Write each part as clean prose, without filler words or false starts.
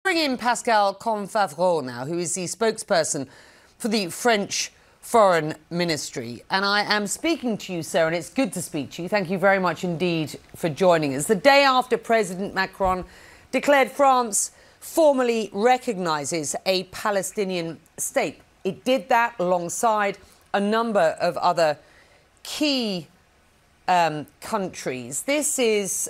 Bring in Pascal Confavreux now, who is the spokesperson for the French Foreign Ministry. And I am speaking to you, sir, and it's good to speak to you. Thank you very much indeed for joining us. The day after President Macron declared France formally recognises a Palestinian state. It did that alongside a number of other key countries. This is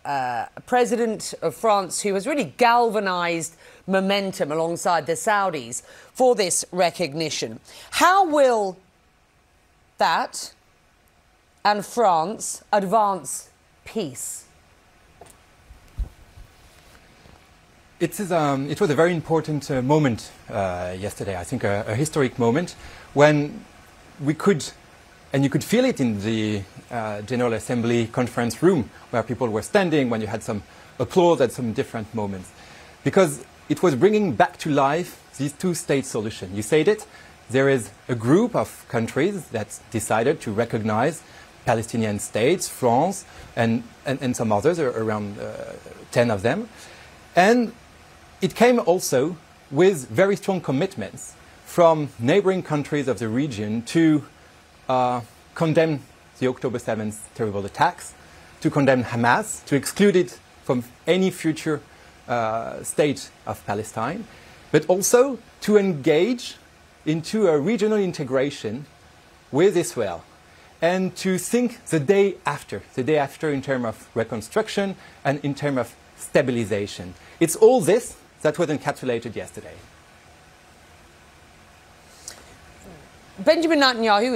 a president of France who has really galvanised momentum alongside the Saudis for this recognition. How will that and France advance peace? It was a very important moment yesterday, I think a historic moment, when we could, and you could feel it in the General Assembly conference room, where people were standing, when you had some applause at some different moments. Because it was bringing back to life these two-state solution. You said it, there is a group of countries that decided to recognize Palestinian states, France, and some others, around 10 of them. And it came also with very strong commitments from neighboring countries of the region to condemn the October 7th terrible attacks, to condemn Hamas, to exclude it from any future state of Palestine, but also to engage into a regional integration with Israel and to think the day after in terms of reconstruction and in terms of stabilization. It's all this that was encapsulated yesterday. Benjamin Netanyahu,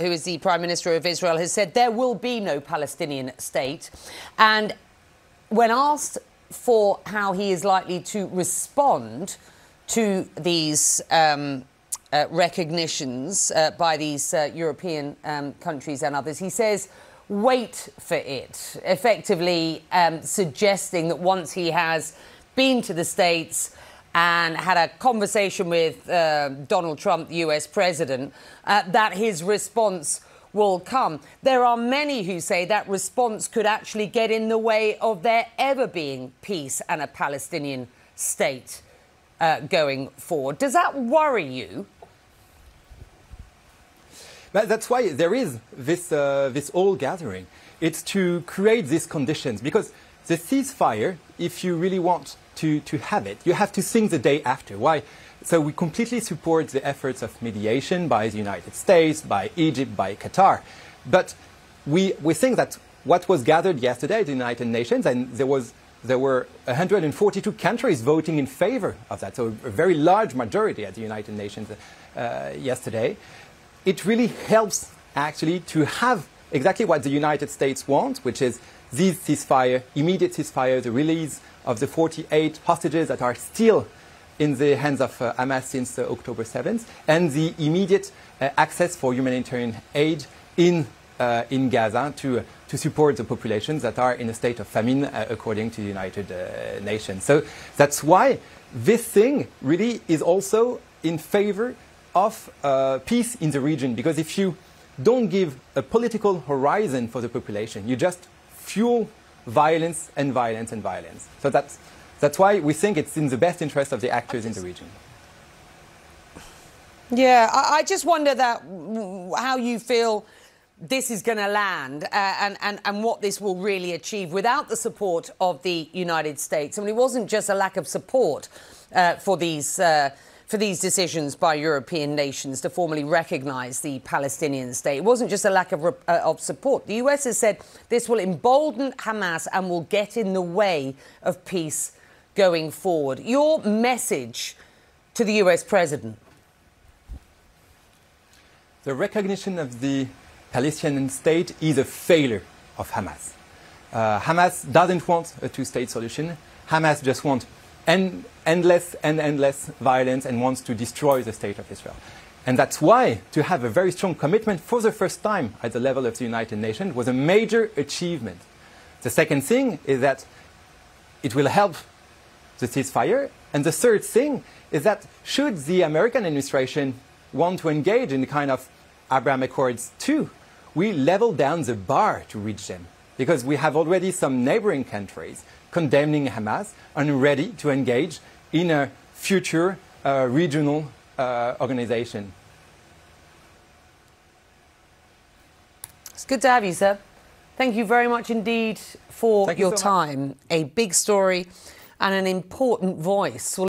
who is the Prime Minister of Israel, has said there will be no Palestinian state. And when asked for how he is likely to respond to these recognitions by these European countries and others, he says, wait for it, effectively suggesting that once he has been to the States and had a conversation with Donald Trump, the US president, that his response will come. There are many who say that response could actually get in the way of there ever being peace and a Palestinian state going forward. Does that worry you? That's why there is this all gathering. It's to create these conditions, because the ceasefire, if you really want to have it, you have to think the day after. Why? So we completely support the efforts of mediation by the United States, by Egypt, by Qatar. But we think that what was gathered yesterday at the United Nations, and there were 142 countries voting in favor of that, so a very large majority at the United Nations yesterday, it really helps actually to have exactly what the United States wants, which is these ceasefire, immediate ceasefire, the release of the 48 hostages that are still in the hands of Hamas since October 7th, and the immediate access for humanitarian aid in Gaza to support the populations that are in a state of famine, according to the United Nations. So that's why this thing really is also in favor of peace in the region, because if you don't give a political horizon for the population, you just fuel violence and violence and violence. So that's why we think it's in the best interest of the actors in the region. Yeah, I just wonder how you feel this is going to land and what this will really achieve without the support of the United States. I mean, it wasn't just a lack of support for these decisions by European nations to formally recognise the Palestinian state. It wasn't just a lack of support. The US has said this will embolden Hamas and will get in the way of peace going forward. Your message to the US president? The recognition of the Palestinian state is a failure of Hamas. Hamas doesn't want a two-state solution. Hamas just wants endless violence and wants to destroy the state of Israel. And that's why to have a very strong commitment for the first time at the level of the United Nations was a major achievement. The second thing is that it will help the ceasefire. And the third thing is that should the American administration want to engage in the kind of Abraham Accords too, we level down the bar to reach them. Because we have already some neighboring countries condemning Hamas and ready to engage in a future regional organization. It's good to have you, sir. Thank you very much indeed for your time. A big story and an important voice.